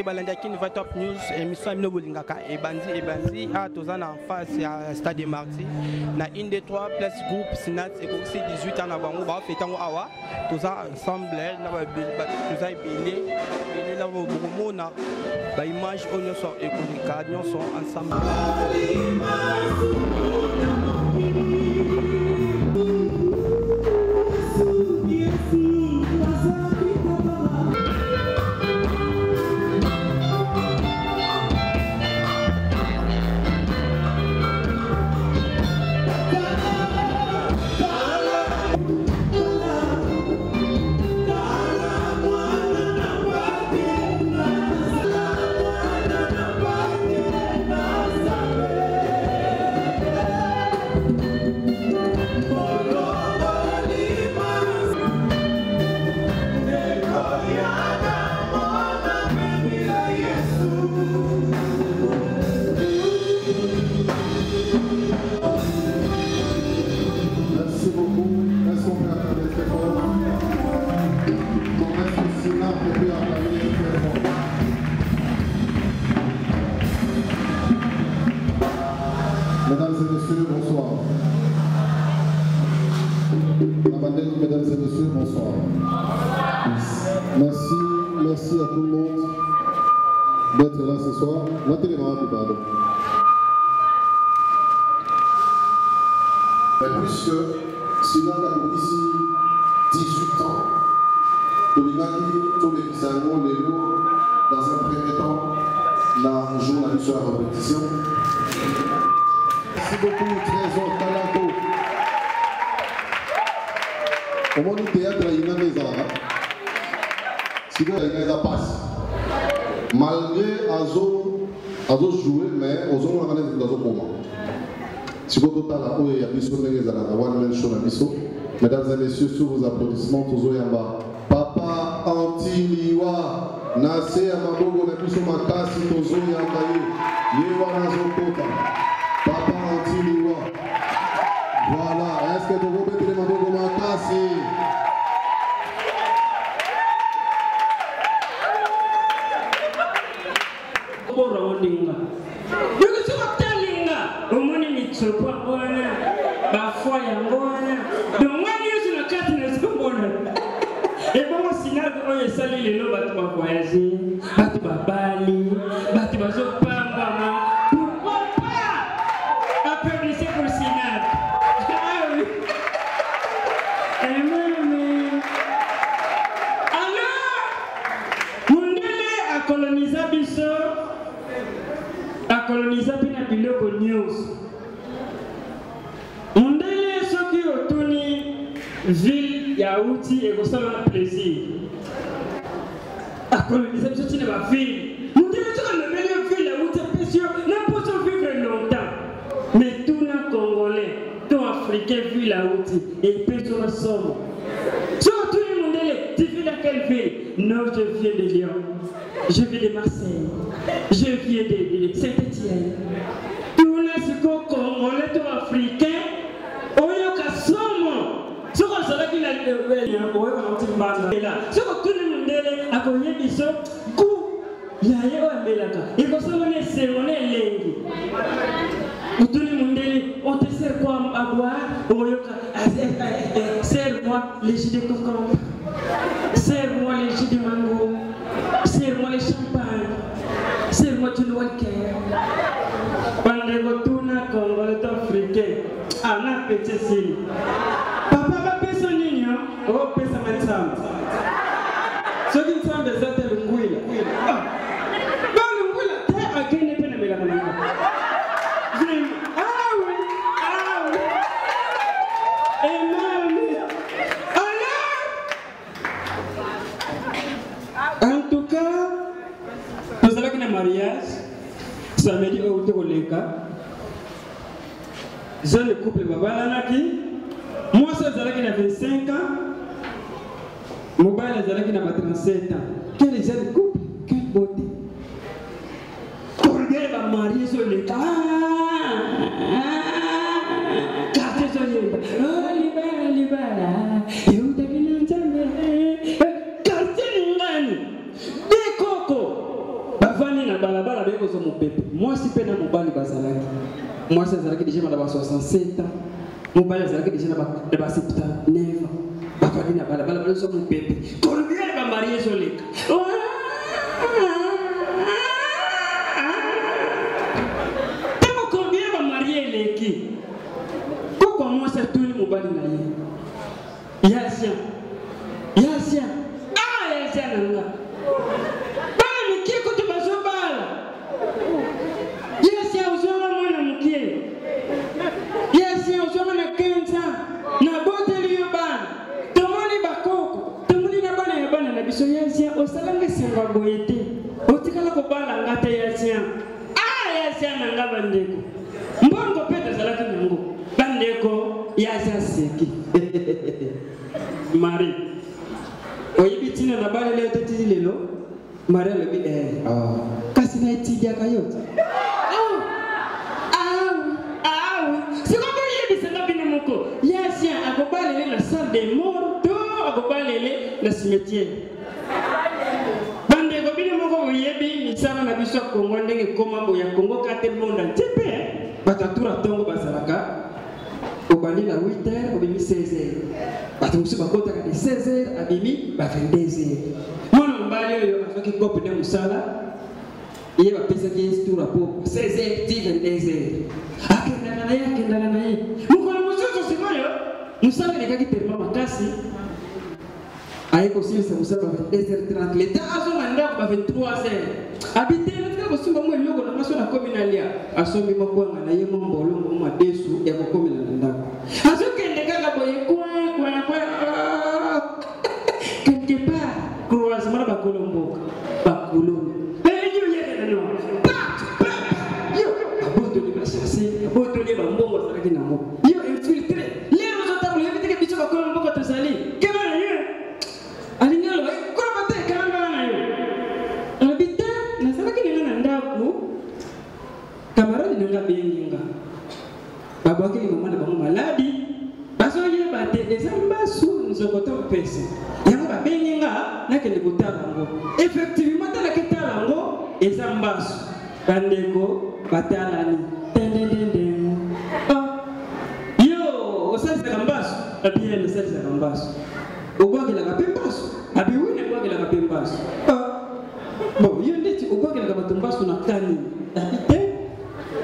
Balandakini va Top News émission no bolingaka ebandi a tozana en face à Stade Marty na une des trois places groupe Sinat et aussi 18 ans na bango ba fetango awa toza ensemble na ba toza belé na bo na ba image onyo so ekonika nyonso ensemble. Mesdames et messieurs, bonsoir. Mesdames et messieurs, bonsoir. Merci à tout le monde d'être là ce soir. La télégramme, pardon. Puisque Sina a ici 18 ans, dans un premier temps, la joue la mission à répétition. Merci beaucoup, Trésor Talako. Au moins, le théâtre, il y a des arts. Si vous avez des passes, malgré Azo jouer, mais aux hommes, on a des Azo pour moi. Si vous avez il y a des choses qui sont mesdames et messieurs, sous vos applaudissements, tous yamba. Papa Antiliwa, Nase Amabogo, Nabiso Makasi, Tozo Yambaye, Yewa Nazokota. Papa Antiliwa. Voilà, est-ce que vous pouvez mettre Amabogo Makasi? Et bon, sinon, on est salé les lots, tu vas voyager, tu vas Bali, tu vas au Pambama. Pourquoi pas applaudissez pour Sinat? Ah oui. Alors, Mundele a colonisé Bisso, a colonisé Biloko News. Mundele, ceux qui ont tourné ville. Yaouti et ça un plaisir. À coloniser, ce n'est pas ville. Nous disons que le meilleur ville, Yaouti est précieux, n'a pas vivre longtemps. Mais tout le Congolais, tout Africain vit Yaouti et peut se ressemble. Surtout les Mondélé, tu vis dans quelle ville? Non, je viens de Lyon, je viens de Marseille, je viens de Saint-Étienne. Tout le Congolais, tout Africain, on y a qu'à somme. Ce qu'on s'est dit, c'est que tout le monde a connu Bisso, il y a un Belaka. Et comme ça, on est lengue. Tout le monde on te sert quoi à boire? Serre-moi les jus de concombre, serre-moi les jus de mango, serre-moi les champagnes, serre-moi tout le walker. Pendant que tout le Congolais africain, on a petit signe. Oh, pesa mansam. So qui sont des autres l'ungwila. Ba l'ungwila te agene pena mela mela. samedi au Toleka. Jeune couple babalanaki. Moi ça zalaki na 25 ans. Mobile zalaki na 37 ans. Quel jeune couple, quelle beauté. Corbière va marier sur le cas. Quartier sur le cas. Oh, libala. Et où t'as vu l'ensemble? Quartier l'ingani. Des cocos. Bavani na balabala beko sur mon bébé. Moi, si peine à mon bali bazalaki. Moi, ça zalaki déjà dans 67 ans. Mon bali zalaki déjà dans 79 ans. Bavani na balabala sur mon bébé. Corbière va marier sur le cas. Pourquoi moi c'est tout le monde Yasia. Yasia. Ah, Yasia nanga. Bala miki kutu baso bala. Yasia uzonga mwana mkie. Yasia uzonga na kenza. Na bote liyo bana. Tomoni bakoko. Tomoni na bana ya bana na biso Yasia. Osalanga senga boyete. Otikala ko bala ngata Yasia. Ah, Yasia nanga bandeko. Mbongo pete zalaki nango. Bandeko Yasia seki. Marie. Oyibitina na bale leo teti lelo. Marie le bi kasi na etidia kayote. Sikomo yebi sanga bino moko. Yasia akobale na salle des morts, to akobale na cimetière. Bandeko bino moko yebi misala na biso Kongo ndenge koma boya Kongo kate monde ntepe. Batatura tongo basalaka. Obali na 8h, obimi 16h. Batumusu bakota ka 16h, abimi ba 22h. Mwana mbali oyo afaki kopo de musala. Iye ba pesa ki tour apo 16h, 22h. Akenda na ye. Mukolo mususu simoyo. Musala ne kaki terma makasi. Ayeko silisa musala ba 22h30. Leta azo manda ba 23h. Habité na ko simba mo eloko na maso na kominalia. Asomi makwanga na ye mombolo mo madesu ya ko komina na ndako. Azokende kaka boye kwa quelque part croisement ba kolomboka ba kolombo. Benyo yeke na no. Yo aboto ni ba chasser, aboto ni ba mbongo saraki na mo. Yo infiltré. Lero zo tabu yebite ke bicho ba kolomboka tozali. Kema na yo. Alinyalo ba ko ba te kanga na yo. Habité na saraki ni na ndako. Camarade nanga benginga. Baba wake ni mama na mama maladi. Baso ye bate ezambasu nzokoto pesa. Yango ba benginga na kende kutala ngo. Effectivement tala kitala ngo ezambasu. Bandeko batalani. Dendendende. Yo osasa kambasu. Abiye osasa kambasu. Ogwage la kapembasu. Abi wine ogwage la kapembasu. Bon, yo ndeti ogwage la kabatumbasu na kani. Habité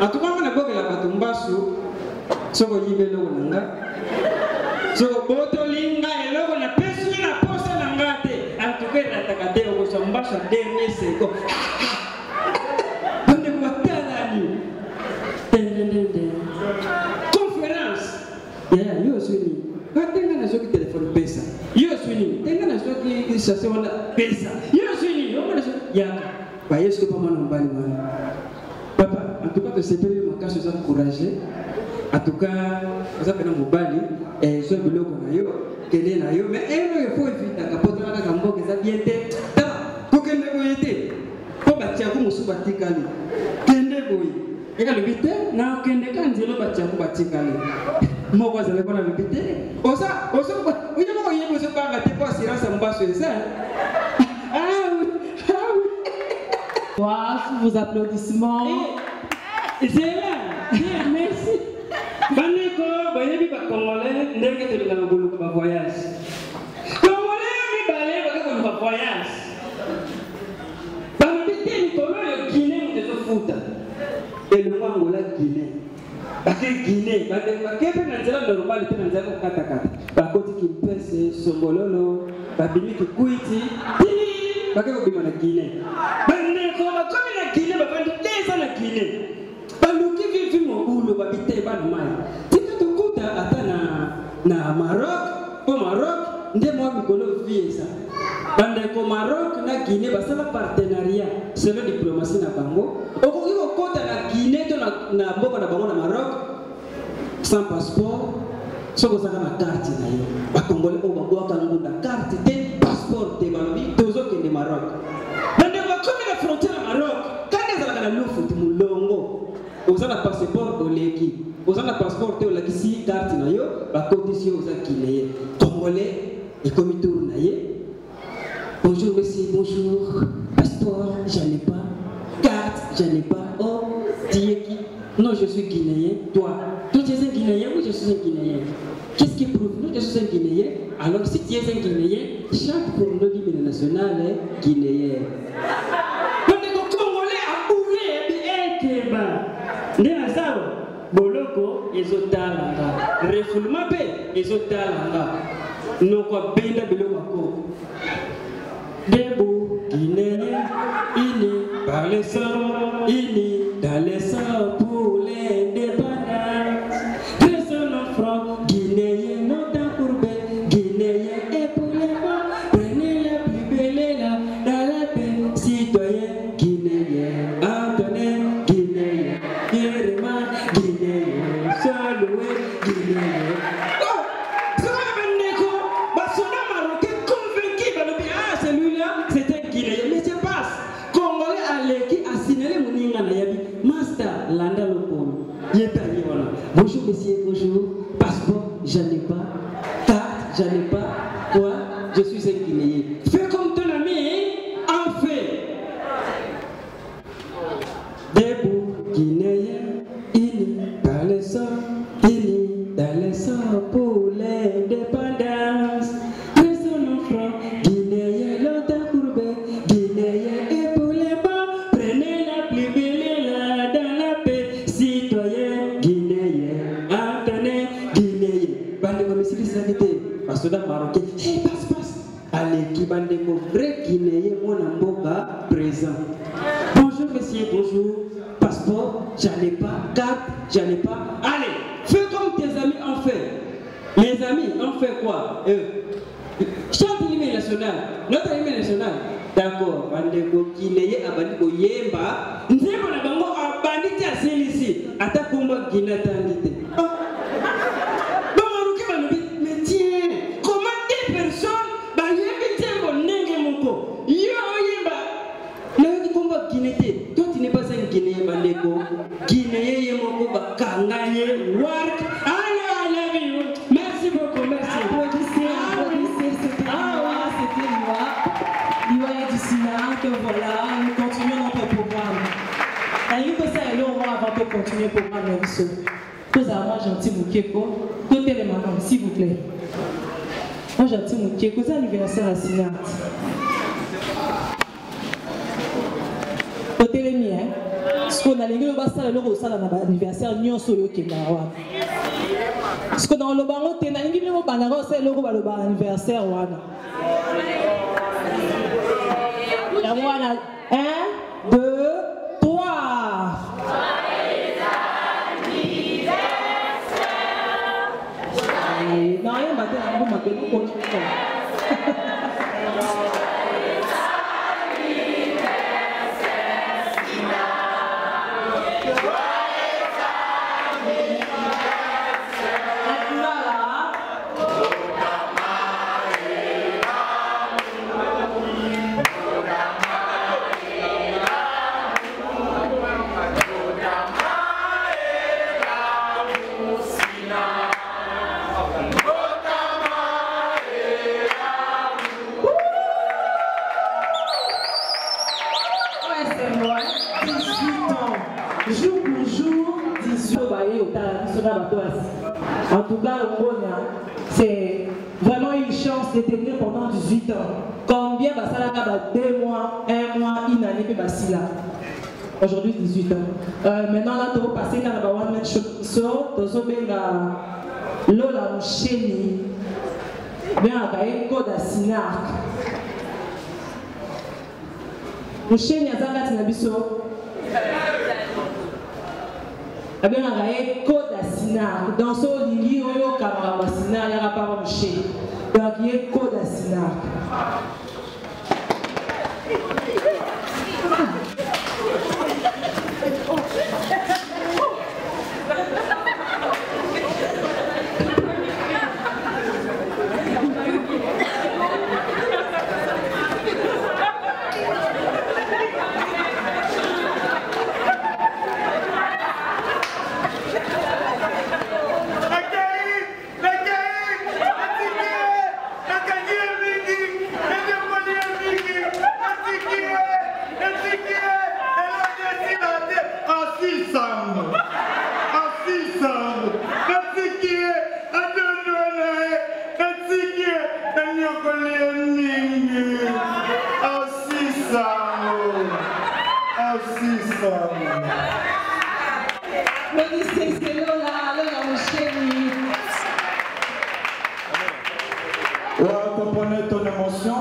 atukama na boge la batumbasu soko yibelo nanga soko boto linga eloko na pesu na posa na ngate atukera takate okusombasha dernier seko bande kubatalani tendendende conférence yo swini katenga na soki téléphone pesa yo swini tenga na soki sase wala pesa yo swini yo na soki yaka ba yesu ko mama mbali mwana. Papa, en tout cas, que c'est payé ma casse, je suis encouragé. En tout cas, vous avez un mobile et je suis venu au Nayo, qu'elle est Nayo, mais il faut éviter la capote de la gambo, que ça vient d'être. Pour qu'elle ne été. Pour bâtir comme sous Batikali. Qu'elle ne voit. Et quand le vite, non, qu'elle ne quand il bâtir pour Batikali. Moi, vous allez voir le vite. Osa, vous avez besoin de faire un assurance en bas sur ça. Wow, sous vos applaudissements. C'est là. Merci. Baneko, bayebi ba Congolais, ndenge te linga ngulu ba voyage. Congolais mi balé ba ko ba voyage. Ba mbite ni kolo yo Guinée mo tezo futa. Et le Angola Guinée. Ba ke Guinée, ba de ba ke na nzela normal te na nzela ko kata kata. Ba koti ki pese sombololo, ba bimi ki kuiti. Ba ke ko bima na Guinée. Comme la Guinée, va prendre des ans la Guinée. Baluki vivi mobulu babite bana mai. Tika tukuta ata na Maroc, au Maroc, ndemo mikolo viesa. Bande ko Maroc na Guinée basala partenariat, selon diplomatie na bango. Okoki kokota na na mboka na bango na Maroc sans passeport soko saka na carte na yo ba congolais o ba ngunda carte te passeport te balobi tozo kende Maroc bande ba comme la frontière à Maroc quand les ala na lufu mulongo ozana passeport oleki ozana passeport te olaki carte na yo ba condition ozakile congolais et comme tour na ye. Bonjour monsieur, bonjour. Passeport, j'en ai pas. Carte, j'en ai pas. Oh, tu es qui? Non, je suis guinéen. Toi, tu es un Guinéen? Oui, je suis un Guinéen. Qu'est-ce qui prouve? Non, je suis un Guinéen. Alors, si tu es un Guinéen, chante pour le hymne national guinéen. Donc, les Congolais a ouvert et Keba. Néazao, Boloko, Ezotalanga. Refoulement P, Ezotalanga. Non, quoi, Benda Beloko. Debout, Guinéen, ini par les sangs, ini dans les sangs pour l'indépendance. Personne en franc, Guinéen, non tant courbé, Guinéen et pour les morts. Prenez la plus belle là, dans la paix, citoyen, Guinéen, Antonin, Guinéen, Guéréman, Guinéen, Saloué, Guinéen. Bonjour monsieur, bonjour. Passeport, j'en ai pas. Carte, j'en ai pas. Quoi? Je suis un Guinéen. Fais comme ton ami, en fait. Debout, Guinéen, ini dans les sangs, ini dans les sangs pour l'indépendance. Personne en franc, Guinéen, longtemps courbé, Guinéen et pour les morts. Prenez la plus belle là dans la paix, citoyen, Guinéen, Antonin, Guinéen. Bandeko misili sanité, basoda marocain, hey passe. Allez, qui bandeko vrai Guinéen, mon amboka présent. Bonjour monsieur, bonjour. Passeport, j'en ai pas. Carte, j'en ai pas. Allez, fais comme tes amis ont fait. Les amis ont fait quoi? Chante l'hymne national. Notre hymne national. D'accord. Bandeko Guinéen abandiko yemba. Nzembo na bango abanditi asilisi. Ata kumba Guinée tandite. Mais tiens, comment des personnes bayembi nzembo nenge moko? Yo yemba. Là kumba Guinée. Toi tu n'es pas un Guinéen bandeko. Guinéen yemoko bakangaye work. I love you. Merci beaucoup, merci. Voilà, nous continuons notre programme. Et nous ça là avant de continuer le programme de tous à moi gentil Moukeko, côté les mamans s'il vous plaît. Moi gentil Moukeko, c'est anniversaire à Sinat. Côté les miens, ce qu'on a les gars basta le logo ça dans l'anniversaire nyon solo kenawa. Ce qu'on dans le bango tena ngi le bango c'est le logo ba le anniversaire wana. Voilà. 1, 2, 3. Non, il m'a dit En tout cas, c'est vraiment une chance de tenir pendant 18 ans. Combien va ça là 2 mois, 1 mois, une année, puis là. Aujourd'hui, 18 ans. Maintenant, là, tu vas passer dans la one man show. Tu vas Lola Moucheni. Bien, il code à Sinark. Moucheni, il y a un biso. Eh bien, on a code à Sinark. Dans ce ligne, on a un camarade à Sinark, il n'y a pas de Moucheni. Donc, il y a code à Sinark. Applaudissez, c'est Lola, mon chéri. Ouais, comprenez ton émotion.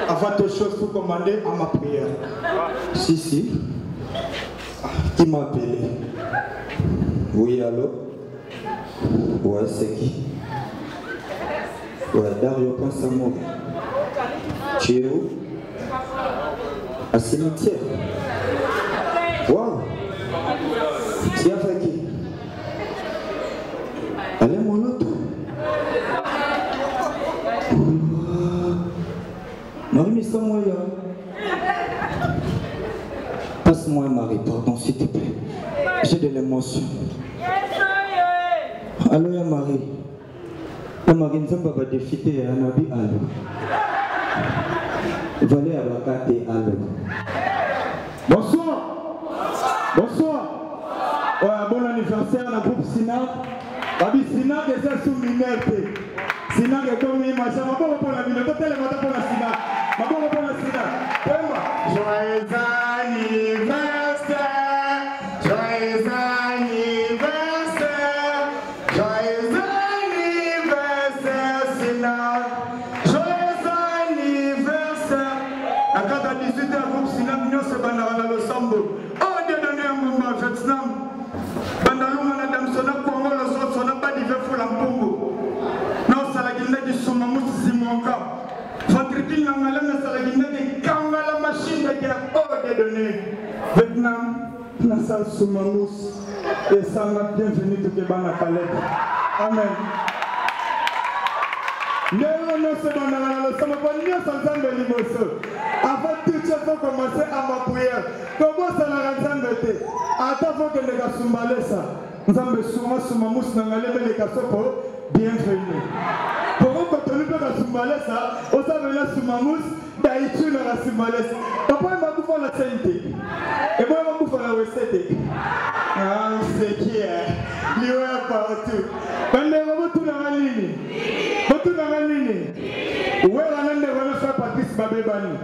Avant toute chose, il faut commander à ma prière. Si. Qui m'a appelé? Oui, allô? Ouais, c'est qui? Ouais, Dario Ponsamour. Tu es où? À cimetière. Wow. Tu as fait qui? Allez, mon autre. Marie, mais ça, moi, passe-moi, Marie, pardon, s'il te plaît. J'ai de l'émotion. Allô, ya Marie. La Marie, nous sommes pas défiter à Nabi, allô. Valé à Bakate, allô. Bonsoir. Bonsoir. Ouais, bon anniversaire à la groupe Sinac. Babi Sinac est un sous-minette. Sinac est comme une machin. Ma bonne pour la minute. Telle est pour la Sinac. Ma bonne pour la Sinac. Joyeux anniversaire. Joyeux anniversaire. Joyeux anniversaire, Sinac. Joyeux anniversaire. La carte à 18 ans, groupe Sinac, nous sommes dans le Sambo. Oh, Dieu donné un moment à Vietnam. Bandalou, madame, son Congo, le sol, son pas d'hiver pour la Congo. Non, ça la guinée du Soumamous, Simonka. Fabriquin, la Salagina, des Kanga, la machine de guerre. Oh, Dieu donné. Vietnam, la salle Soumamous. Et ça m'a bienvenue tout le monde à Calais. Amen. Non, c'est dans la ça m'a pas mis sans de l'imotion. Avant tout, il faut commencer à ma prière. Comment ça la ranzan de thé? Attends, faut que les gars soumbalent ça. Nous avons souvent soumamous dans les cassopo. Bienvenue. Pourquoi quand on ne peut pas soumbalent ça, on s'appelle la soumamous, d'aïtu la soumbalès. Papa, il m'a bouffé la sainteté. Et moi, il m'a bouffé la recette. Ah, c'est qui est? Il est partout. Pendant que tout dans la ligne. Tout dans la ligne. Où est la nande de faire Patrice Babébani?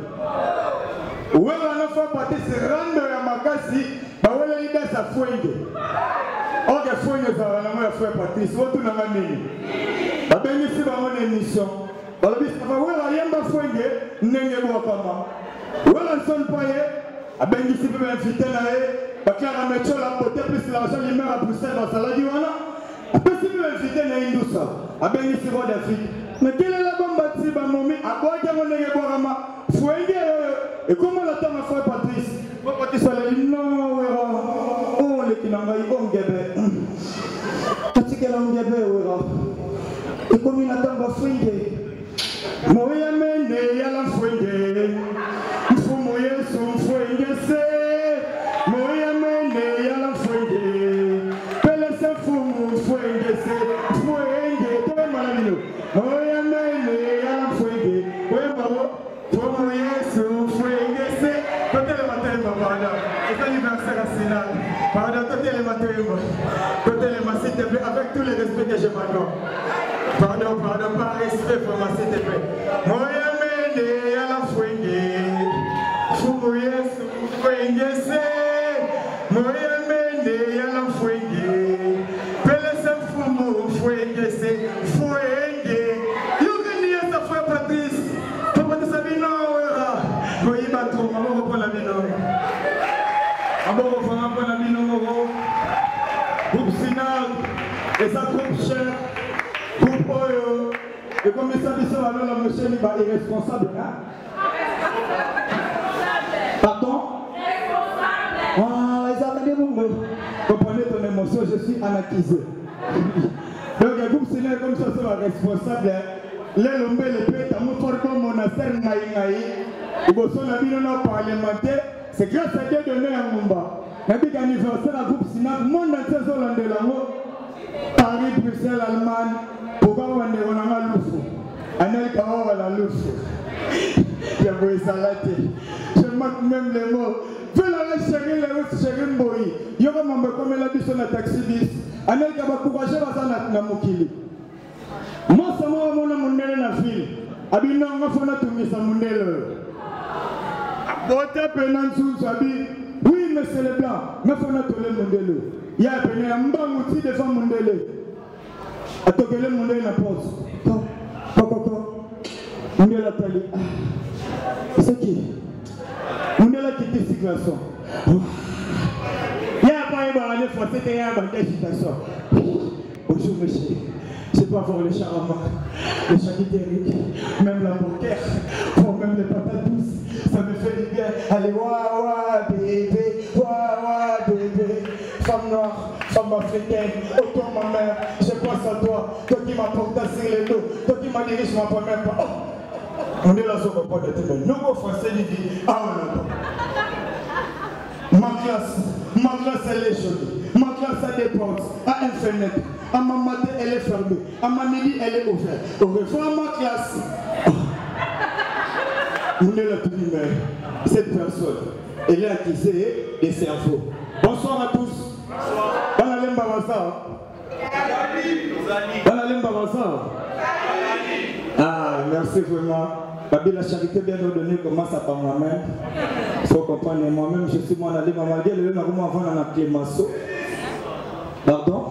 Où est la nande de Patrice Rando Yamakasi? Bah, où est l'idée sa fouille? Ok, fouille, ça va la faire Patrice. Où est tout dans la ligne? Bah, ben ici, dans mon émission. Bah, le bis, où est la yamba fouille? N'est-ce pas comment? Où est la sonne paye? Ah, ben ici, peut m'inviter là. Bah, Clara Metcho, la côté, plus l'argent, il meurt à Bruxelles, dans sa ladiwana. Après, si vous invitez dans l'Indoussa, à Béni Siro d'Afrique, mais quelle est la bombe bâtie, ma mamie, à quoi est-ce qu'on est Borama, Fouengue, et comment la table a fait Patrice? Patrice a dit non, oh, les Kinangaï, on gébé. Qu'est-ce qu'elle a gébé, et comme il a table à Fouengue, Moya Mende, Yala Fouengue, il faut mouiller son Fouengue, c'est Moya Mende, Yala Fouengue. Avec tous les respects que je m'accorde. Pardon, par respect pour ma s'il te plaît. Moya mende à la fouenge. Fouye fouenge c'est. Moya mende à la fouenge. Pele se fumu fouenge c'est. Fouenge. Yugini à sa fouille Patrice. Papa de Sabino ouera. Moyi batou, maman reprend la mino. Maman reprend la mino moro. Groupe Sinal. Et ça groupe cher. Groupe Oyo. Et comme ça, alors la monsieur est irresponsable. Hein? Pardon? Ah, ils ont dit bon. Comprenez ton émotion, je suis anarchisé. Donc, le groupe Sénat comme ça, c'est responsable. Les lombés, les pètes, à mon fort comme monastère, naï. Et bon, son avis non parlementaire, c'est grâce à Dieu donné à Mumba. Depuis l'anniversaire, le groupe Sénat, mon entier de l'amour. Paris, Bruxelles, Allemagne, pourquoi on est en Loufou? Anel Kawa la Loufou. J'ai voulu salater. Je manque même les mots. Fais la chérie, les routes, chérie Mboyi. Yoga m'a comme la bise sur taxi bis. Anel Kawa courageux à sa namokili. Moi, ça m'a mon amundele na fille. Abina, on va faire tout mis à mundele. Bota penansu sabi. Oui, mais c'est le blanc. Mais faut not le mundele. ya pene ya mbangu ti devant Mundele. Atokele Mundele na porte. Koko. Mundele atali. C'est qui? Mundele qui était si garçon. Ya pas eu à aller forcer tes yens dans l'agitation. Bonjour monsieur. C'est pas pour les charmants, les charcuteries, même la banquière, pour même les patates douces, ça me fait du bien. Allez, wa bébé, wa bébé, femme noire, femme africaine, autant ma mère, je pense à toi qui m'a porté sur les dos, toi qui m'a dirigé ma première part. On est là sur le point de te dire, nous, français, il dit, ah, ma classe, elle est jolie, ma classe, elle dépense, à une fenêtre. À ma matin, elle est fermée. À ma midi, elle est ouverte. Au revoir, ma classe. Vous ne l'avez plus, mais cette personne, elle est accusée des cerveaux. Bonsoir à tous. Ah, merci vraiment. Babi, la charité bien ordonnée commence par moi-même. Il faut comprendre, moi-même, je suis mon allé, maman, je vais m'avoir avant dans la clémasso. Pardon?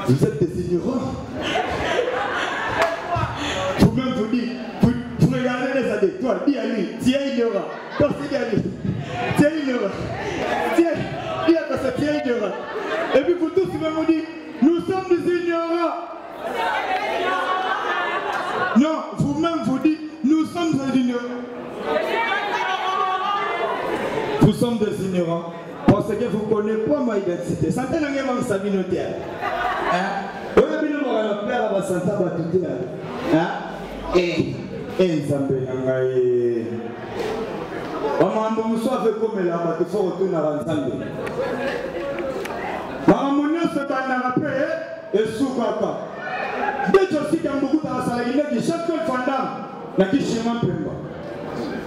Vous êtes des ignorants. Vous-même vous dites, vous regardez les années, toi, dis à lui, tu es ignorant. Toi, c'est à lui. Tu es ignorant. Tu es ignorant. Et puis vous tous, vous dites, nous sommes des ignorants. Non, vous-même vous dites, nous sommes des ignorants. Nous sommes des ignorants. Parce que vous ne connaissez pas ma identité. Santé n'a rien à sa communauté. Vous avez vu le père à Santa Batute. Et Zambé Nangaye. Maman, nous sommes comme là, il faut retourner à Zambé. Maman, nous sommes dans la paix et sous Kaka. Dès que je suis dans beaucoup de salariés, chaque fandam n'a qu'à chemin Pemba.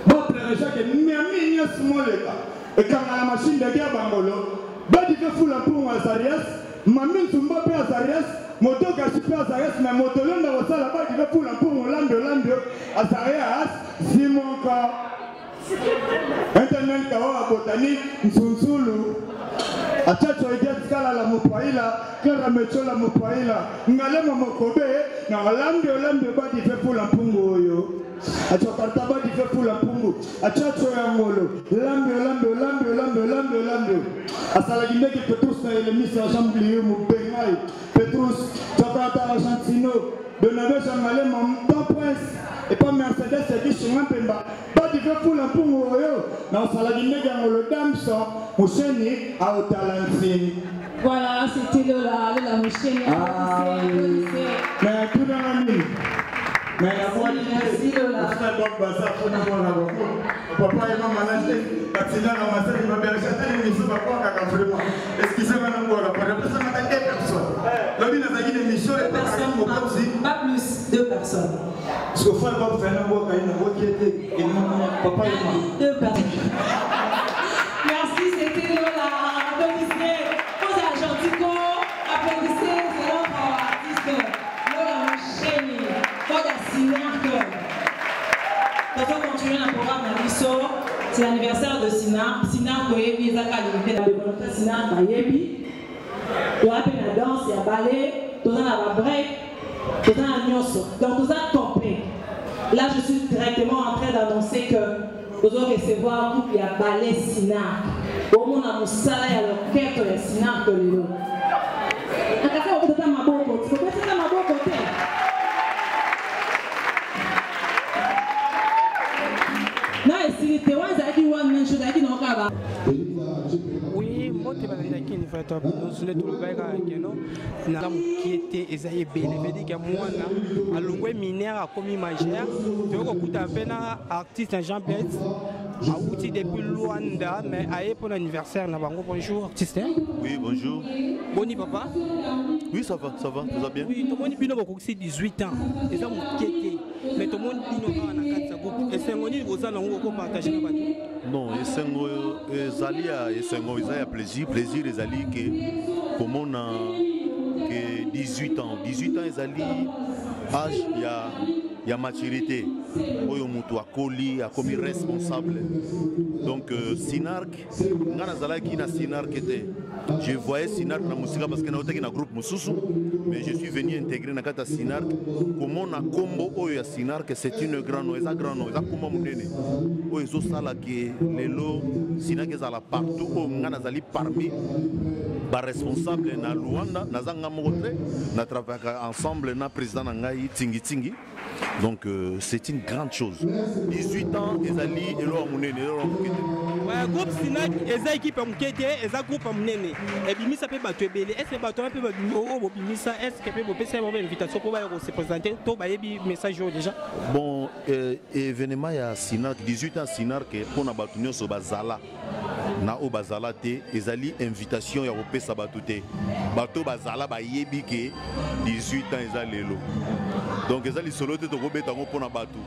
Bon, le Jacques est mis à ce moment-là. Et quand la machine de guerre bangolo, badi fait fou la pour Azarias, mamine tumba pe Azarias, moto gachi pe Azarias, mais moto londa au sala badi fait fou la pour lando Azarias, Simonka. Internet kawa botani, Nsunsulu. Achacho idia skala la mupaila, kala mechola mupaila, ngalema mokobe, na lando badi fait fou la pungo yo. Achokarta badi fait fou la pungo. Achacho ya ngolo, lando. Asalaginde ki Petrus na elemisi assemblée mu bengai. Petrus chokata Argentino, Donave Jangale mon prince et pas Mercedes et qui chemin pemba. Badi fait fou la pungo yo. Na asalaginde ya ngolo damso, musheni a otalansi. Voilà, c'était la musheni. Mais tout dans la nuit. Mais la voix merci Lola. Papa et maman managé, accident dans ma salle, il m'a bien acheté une mission par rapport à vraiment. Excusez-moi, non, voilà, par exemple, ça m'a attaqué personne. L'homme il a gagné une mission, et pas plus, 2 personnes. Parce qu'au fond, il va faire un bois qui était, et papa et maman. 2 personnes. Merci, c'était Lola. Applaudissez aux Argentico, applaudissez notre artiste Lola Musheni. Quand on continue le programme à Bissot, c'est l'anniversaire de Sinar. Sinar Koyebi, il y a la volonté de Sinar Koyebi. Il y a la danse, il y a ballet, tout ça la break, tout ça la nyoso. Donc tout ça complet. Là, je suis directement en train d'annoncer que vous allez recevoir un couple, il y a ballet Sinar. Au moins, on a Moussala, il y a l'orchestre de Sinar Kolelo. Un café, on peut faire ma bonne côté. Il faut pas faire ma bonne côté. Oui, moi tu vas dire qu'il faut être nous sommes tout le bagage non na qui était esaye belle veut dire que moi na alungwe mineur a commis majeur tu veux écouter un peu na artiste Jean Pierre a outil depuis Luanda mais aye pour l'anniversaire na bango bonjour artiste. Oui, bonjour. Boni papa. Oui, ça va, tout va bien. Oui, tout le monde bino beaucoup 18 ans. Et ça mon qui était mais tout le monde bino na 4 groupe et c'est ngoni vous allez on partager na bato. Non, et Zali a plaisir les alliés que comme on a que 18 ans, Zali âge il y a maturité. oyo mutu akoli akomi responsable. Donc Sinark ngana zalaki na Sinark était. Je voyais Sinark na musika parce que na otaki na groupe mususu, mais je suis venu intégrer na kata Sinark. Comment na combo oyo ya Sinark, c'est une grande noise, eza kombo munene. Oyo zo sala ke lelo Sinark ezala partout o ngana zali parmi ba responsable na Luanda na zanga motre na travailler ensemble na président na ngai Tingi. Donc c'est une grande chose. 18 ans ezali elo munene elo mukete. Ouais, groupe Sinak eza équipe mukete eza groupe munene. Et bimisa pe bato ebele. Est-ce que bato pe o bimisa est-ce que pe bopesa une invitation pour ba se présenter to ba yebi message déjà. Bon événement ya Sinak 18 ans Sinak pour na bato nyonso bazala. Na o bazala te ezali invitation ya kopesa bato te. Bato bazala ba yebi ke 18 ans eza lelo. Donc ezali solo te to kobeta ngo pona bato.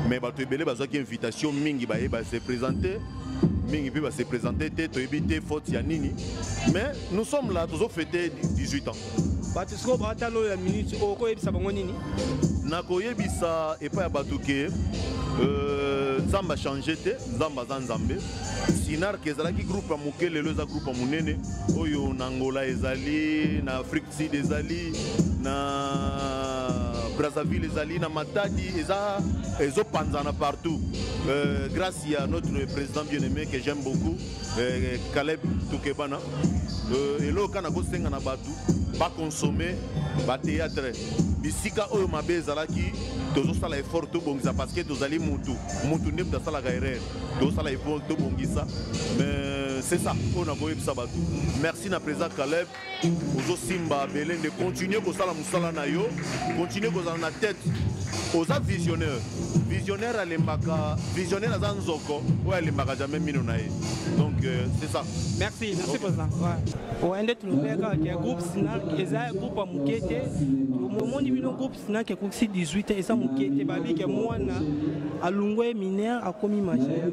Mais bato ebele bazaki invitation mingi ba yeba se présenter. Mingi pe ba se présenter te to ebite faute ya nini. Mais nous sommes là tous fêter 18 ans. Bato sko batalo ya minute o ko yebisa bango nini? Na ko yebisa e pa ya bato ke Nzamba changé te, Nzamba Zanzambe. Sinar kezalaki groupe ya moke lelo eza groupe ya munene oyo na Angola ezali, na Afrique Sud ezali, na Brazzaville ezali, na Matadi ezo panzana partout. Grâce à notre président bien-aimé que j'aime beaucoup, Caleb Toukebana. Et là, quand on a senga na batu, pas consommer, pas théâtre. Bisika oyo mabe zalaki, tozo sala effort to bongisa parce que tozali mutu ne peut sala gaire. Tozo sala effort to bongisa. Mais c'est ça, on a voulu ça batu. Merci na président Caleb. Ozo Simba Belén de continuer ko sala musala na yo, continuer ko sala na tête. Oza visionnaire. Visionnaire à l'embaka, visionnaire à Zanzoko, ou à l'embaka jamais minonaï. Donc c'est ça. Merci président. Ouais. On est tout le groupe Sinak, et un groupe à Moukete. Au moment où le groupe Sinak est aussi 18 ans, et ça Moukete, babi que moi à Lungwe mineur à commis machin.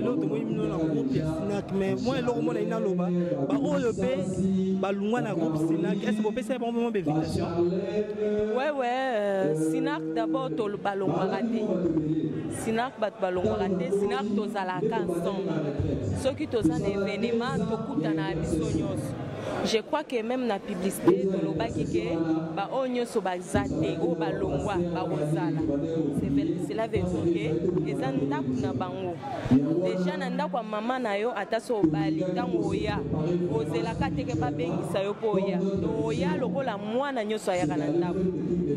L'autre moi il a groupe Sinak, mais moi l'autre moi il a loba. Bah oh le pays, bah Lungwe na groupe Sinak. Est-ce que vous pouvez faire un moment d'invitation? Ouais. Sinak d'abord tout le ballon raté. Sinak bat ballon raté. Sinak tous à la ensemble. Ceux qui tous un événement, beaucoup d'en a je crois que même la publicité de l'obaki que ba onyo so bazate o balongwa ba ozala c'est la vérité que ezanda kuna bango déjà nanda kwa mama na yo ataso bali tango ya ozela kateke ba bengisa yo poya to ya lokola mwana nyoso ya kana ndako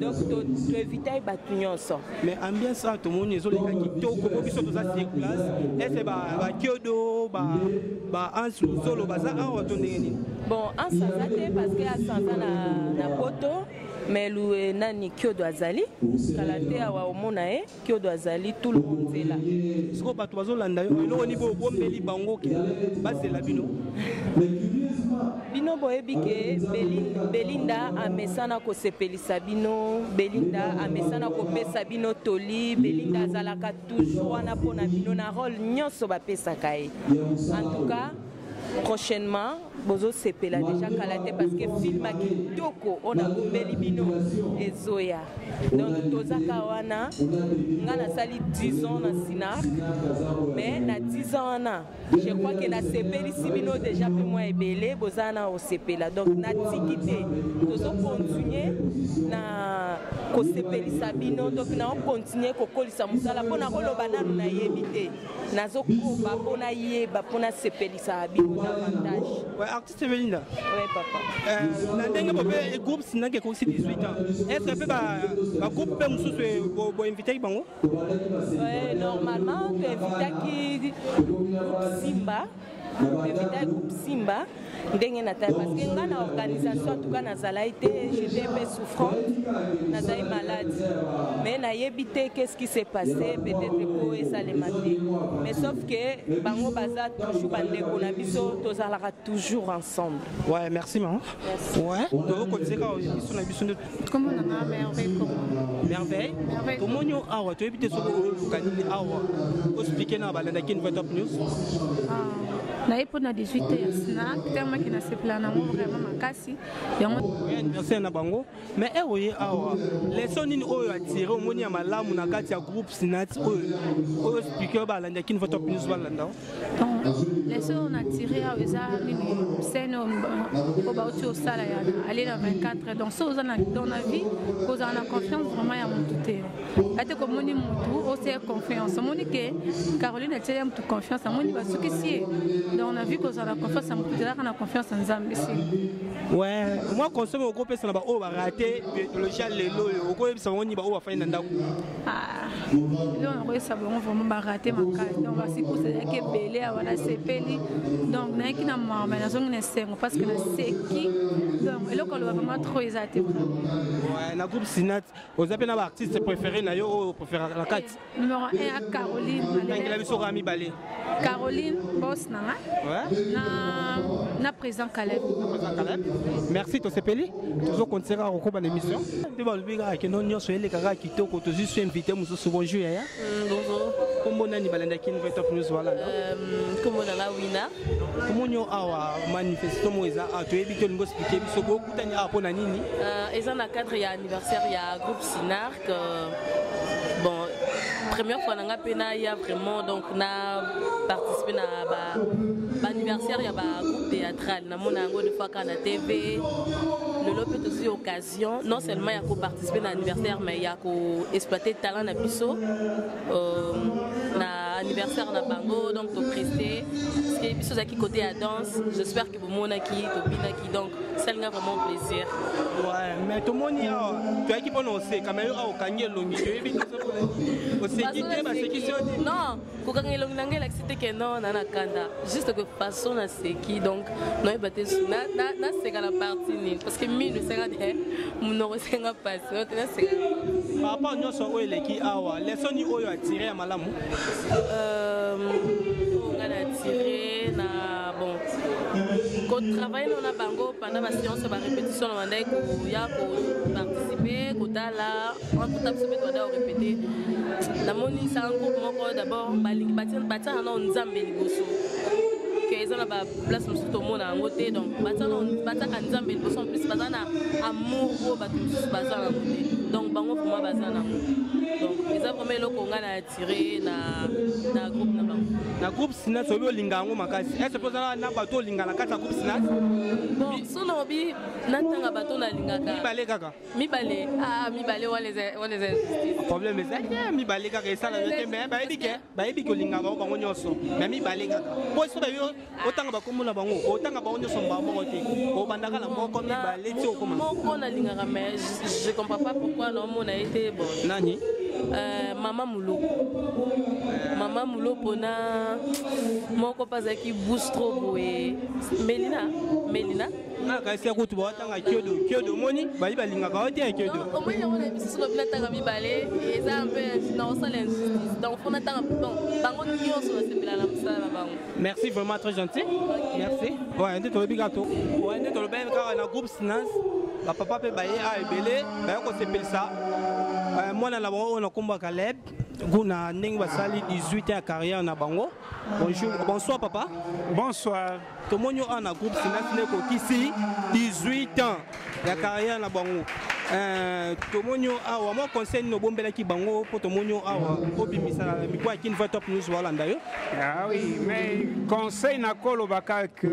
donc to éviter batu nyonso mais ambiance ça tout monde ezoleka kitoko ko biso toza sur place est ba kyodo ba ansu solo baza awa to ndeni bon en sanzate parce que à sanza na poto mais le nani kyodo azali kalate awa omona kyodo azali tout le monde est là siko bato bazolanda yo elo ni bo bombeli bango ke basela bino bino boyebi ke Belinda amesana ko sepelisa bino Belinda amesana ko pesa bino toli Belinda azalaka toujours wana pona bino na rôle nyonso bapesaka ye en tout cas prochainement bozo sepela déjà kalate parce que film a kitoko on a bombeli bino ezoya donc tozaka wana ngana sali 10 ans na Sinak mais na 10 ans wana je crois que na sepeli sibino déjà plus moins ebele bozana au sepela donc na tikité tozo continuer na ko sepeli sabino donc na on continuer ko kolisa musala pona koloba nanu na yebite nazo koba pona yeba pona sepeli sabino davantage. Ouais, artiste Belinda. Oui, papa. Nandenge bobe groupe Sinak est aussi 18 ans. Est-ce que ba groupe pe mususu bo inviter bango? Ouais, normalement tu invites qui Simba. Inviter groupe Simba. Ndenge na taille parce que ngana organisation en tout cas nazala été j'étais un peu souffrante nazali malade mais na yebité qu'est-ce qui s'est passé peut-être pour ça les mater mais sauf que bango baza toujours bandeko na biso tozalaka toujours ensemble. Ouais, merci maman. Ouais, donc on disait quand ils sont na biso comment on a merveille comment nous awa tu éviter ce kanini awa expliquer na balanda kin top news na pour na 18 ya snack tellement qui na se plana mo vraiment makasi yango anniversaire na bango mais oye awa les sonini oyo attiré au moni ya malamu na kati ya groupe Sinat oyo speaker ba landa kin votre opinion ba landa donc les sons on a tiré à eza nini scène au bauti au sala ya aller na 24 donc ça on a dans la vie cause on a confiance vraiment ya montuté ate ko moni mutu o c'est confiance moni que Caroline elle tient toute confiance à moni parce que si donc on a vu qu'on a confiance en mutu on a confiance en Zambie ici ouais moi consomme au groupe ça na ba o ba raté le chal lelo au ko bisa moni ba o ba fa na ndako là on va savoir on vraiment ba raté ma case donc va si poser que belé wana sepeli donc na qui na mama na zongi na sengo parce que na seki donc là qu'on va vraiment trop exalté ouais na groupe Sinat aux appels na artiste préféré na yo préféré la 4 numéro 1 à Caroline Nangela biso Rami Balé Caroline boss na ouais na président Caleb merci to sepeli toujours continuer à recoba l'émission de ba lubiga ke non nyoso ele kaka kitoko to juste invité mususu bonjour ya bonjour kombo nani balanda kin veto plus voilà kombo na wina komonyo awa manifesto moza to yebi to lingo expliquer biso ko kutani apo na nini eza na cadre ya anniversaire ya groupe Sinarc bon première fois nanga pena ya vraiment donc na participer na ba anniversaire ya ba groupe théâtral na mona ngo de fois kana TV le lopé aussi occasion non seulement ya ko participer na anniversaire mais ya ko exploiter talent na biso na anniversaire na bango donc to prester parce que biso zaki côté à danse j'espère que vous mona ki to bina ki donc ça nga vraiment plaisir ouais mais to moni to yaki pono ose kamelo au kangelo ngi to yebi non, quand on est là, c'était que non, na kanda. Juste que façon na seki donc non il battait na seka la partie parce que mi le seka de mon oresenga passe. Na seka. Par rapport à so o eleki awa, les soni oyo attiré à malamu. On a attiré na bon. Quand travaille on a bango pendant la séance de répétition on a ko ya ko participer ko dala on peut absolument doit répéter. La moni c'est un groupe moko d'abord balingi batia na nzambe liboso que ils ont la place musu to mona ngote donc batia ka nzambe liboso en plus bazana amour bo batu bazana ngote donc bango pour moi bazana donc ils ont vraiment le konga na attiré na groupe na bango na groupe Sinat so bi lingango makasi est-ce que na bato lingana kata groupe Sinat bon sono bi natanga bato na lingaka mibale kaka mibale wale injustice problème c'est mibale kaka ça la yote mais bayebi ko lingaka bango nyonso mais mibale kaka po so ba yo otanga bakomona bango otanga bango nyonso mbamo te o bandaka na moko mibale ti okoma moko na lingaka mais je comprends pas pourquoi non mon a été bon nani Maman Moulo pona moko pazaki boost trop boé Melina na ka ese kutu ba tanga kyodo moni bali balinga ka ote kyodo au moins on a biso so bina tanga mibale et ça un peu non ça l'injustice donc on attend bon bango nyonso na sepela na msala bango merci vraiment très gentil merci ouais ndito bigato ouais ndito le ben ka na groupe Sinat ba papa pe baye a ebele ba ko sepelisa moi na la on a combat Caleb guna ndenge basali 18 ans à carrière na bango bonjour bonsoir papa bonsoir tomonyo ana groupe Sinat ne ko kisi 18 ans ya carrière na bango tomonyo awa mo conseil no bombela ki bango po tomonyo awa obimisa na mikwa kin va top news wala ndayo ah oui mais conseil na kolo baka que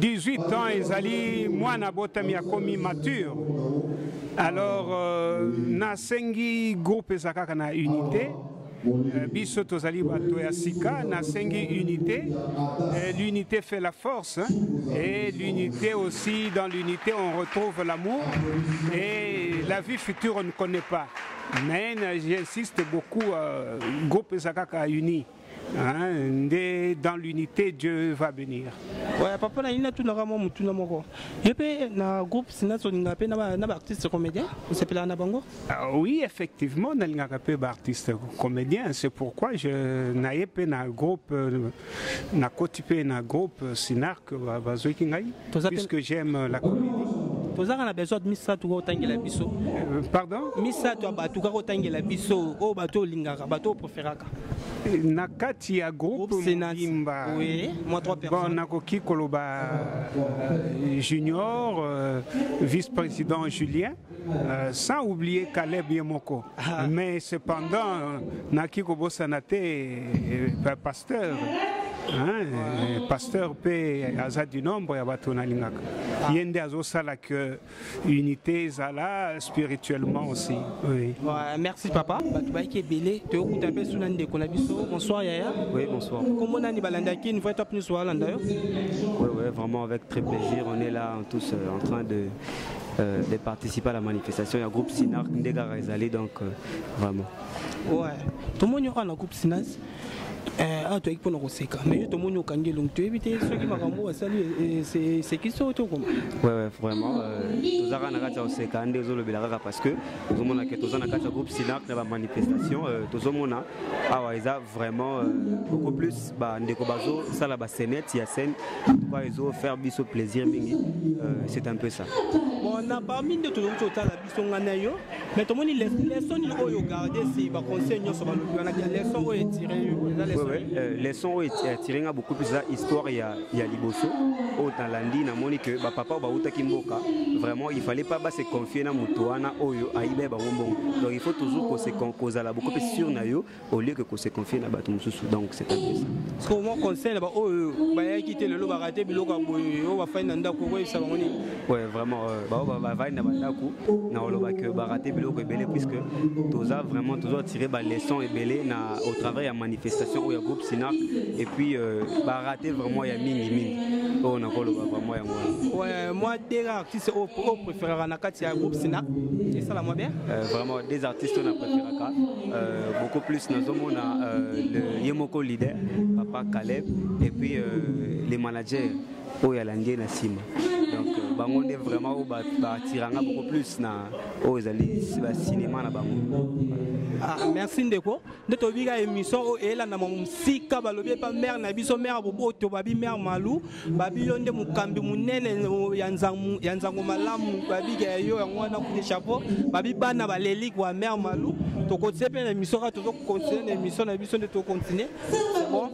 18 ans ezali mwana botami akomi mature alors nasengi groupe ezakaka na unité biso tozali bato ya sika nasengi unité l'unité fait la force hein? Et l'unité aussi dans l'unité on retrouve l'amour et la vie future on ne connaît pas mais j'insiste beaucoup groupe ezakaka uni hein, dans l'unité Dieu va venir. Ouais papa na ina tuna kama mutuna moko. Yepe na groupe Sinat soninga pe na artiste comédien, c'est pela na bango. Oui, effectivement, na linga pe artiste comédien, c'est pourquoi je na yepe na groupe na kotipe na groupe Sinarc bazoiki ngai puisque j'aime la comédie. tozaka na besoin misato kotangela biso. Pardon? Misato bato kotangela biso o bato lingaka bato préféraka. Na kati ya groupe Mimba. Oui, moi 3 personnes. Bon, nakoki koloba Junior, vice-président Julien, sans oublier Caleb Yemoko. Mais cependant, naki kobosanate pasteur. Pasteur P aza du nombre ya bato na lingaka. Yende azosala que unité zala spirituellement aussi. Oui. Ouais, merci papa. Bato ba ki belé te okuta pe suna ndeko na biso. Bonsoir Yaya. Oui, bonsoir. Comment nani balanda ki une fois top news wala ndayo? Oui, vraiment avec très plaisir. On est là tous en train de participer à la manifestation. Il y a un groupe Sinar Ndega Rezali, donc vraiment. Ouais. Tout le monde est en groupe Sinar. Tu es pour nous aussi. Mais tout le monde est en groupe. Tu évites ceux qui m'ont salué. C'est qui sont autour? Oui, vraiment. Tous arrêts n'arrêtent aussi quand ils ont le bélarra parce que tout le monde a que tous en a groupe Sinar dans la manifestation. Tout le monde a ils ont vraiment beaucoup plus. Ndekobazo, ça la bassinette, il y a scène. Ils ont fait biso plaisir. C'est un peu ça. On a parmi de tout le monde la biso nganayo. Mais tout le monde les leçons ils ont gardé si ba conseil sur le leçon ont tiré. Les sons ont tiré beaucoup plus d'histoire. Il y a Liboso, dans l'Andi, na moni que papa ba uta kimboka. Vraiment, il fallait pas se confier na mutuana oyo aibe ba ngombo. Donc il faut toujours qu'on se concozala beaucoup plus sur na yo au lieu que se confier na bato mususu. Donc c'est un peu ça. Ce qu'on conseille là-bas, ba quitter le loba raté biloko boy, va faire nanda ko ça va moni. Ouais, vraiment va na bandaku na loba que ba raté biloko belé puisque toza vraiment toujours tirer ba leçon et belé na au travers ya manifestation ou ya groupe Sinar et puis ba raté vraiment ya mingi. On a vraiment ya moi. Ouais, moi des artistes au préféré na kati ya groupe Sinar. C'est ça la moi bien. Vraiment des artistes on a préféré beaucoup plus na zomona le Yemoko leader, papa Caleb et puis les managers au Yalandé na Sima. Donc bango est vraiment au tiranga beaucoup plus na au cinéma na bango. Merci Ndeko. De to biga émission o ela na musika balobi pa mère na biso mère bobo to babi mère malou babi yonde mukambi munene yanzango malamu babi ga yo ngwana ku chapeau babi bana baleli kwa mère malou to continuer na émission to continuer l'émission na biso de to continuer. C'est bon.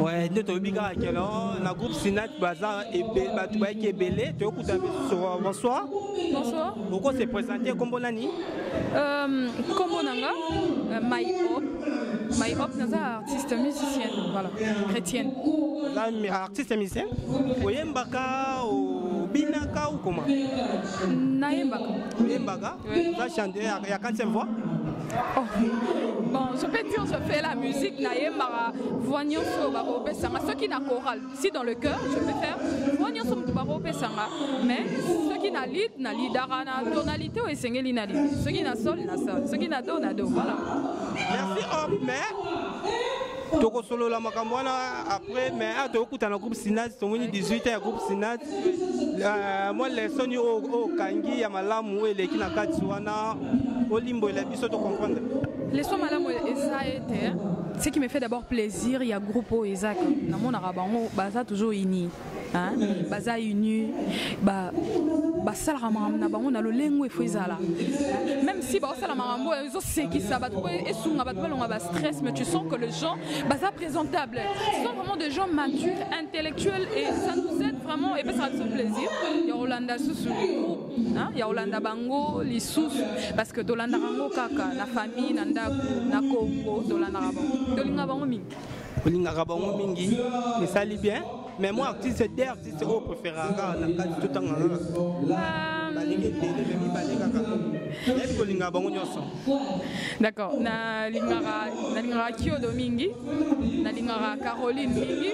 Ouais, de to biga kelo na groupe Sinat Bazar et batu ba ki belé to kuta biso. Bonsoir. Bonsoir. Pourquoi se présenter comme bonani? Comme nanga My Hope naza artiste musicienne, voilà, chrétienne. Artiste musicien? Oyembaka ou binaka ou comment? Nayembaka. Oyembaka? Ça chante à 45 voix? Oh. Bon, je peux dire, je fais la musique, Nayembara, Voignon Sobaro Pesanga, ceux qui n'a chorale. Si dans le cœur, je peux faire Voignon Sobaro Pesanga, mais ceux qui n'a lead, n'a leadara, n'a tonalité ou essengeli n'a lead. Ceux qui n'a sol, n'a sol. Ceux qui n'a do, n'a do. Voilà. Merci, Hop, mais. Toko solo la makambwana après, mais à Toko dans le groupe Sinat, ton 18 ans, groupe Sinat. Moi, les sons au Kangi, à Malamu, et les Kinakatsuana, au Limbo, et la biso, tu comprends. Les sons Malamu et ça était. Ce qui me fait d'abord plaisir, il y a groupe au Isaac. Dans mon arabango, baza toujours uni. Hein? Baza uni. Ça na le lengo et fouizala. Même si ça la marambo c'est qui ça et sous on stress, mais tu sens que les gens baza présentables. Ce sont vraiment des gens matures, intellectuels et ça nous aide vraiment et ça nous fait plaisir. Il y a Olanda sous il y a Olanda Bango, les sous parce que Dolanda Rango kaka la famille nanda na Congo Dolanda Bango. Dolinga Bango mingi. Dolinga Bango mingi. Et ça lit bien. Mais moi, artiste au préféré, tout le temps. D'accord. Na lingara Kyodo mingi, na lingara Caroline mingi.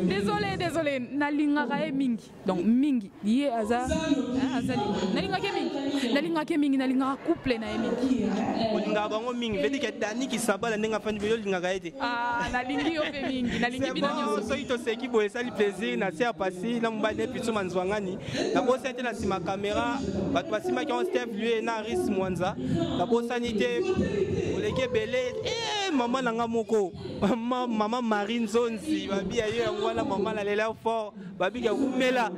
Désolé, na lingara mingi. Donc mingi, lié à ça, na lingara mingi, na lingara couple na mingi. Lingara bango mingi, veut dire que Dani qui s'abat la nenga fan vidéo lingara été. Ah, na lingi yo mingi, na lingi binanyo. So ito seki boye sali plaisir na sia passer na mbane pitu manzwangani. Na bosa ite na sima caméra, batu basima ki on Steph lui na Ris Mwanza. Na bosa nite oleke belé maman nanga moko maman Marine Zonzi babi ayo ngwana maman la lela fort babi ya kumela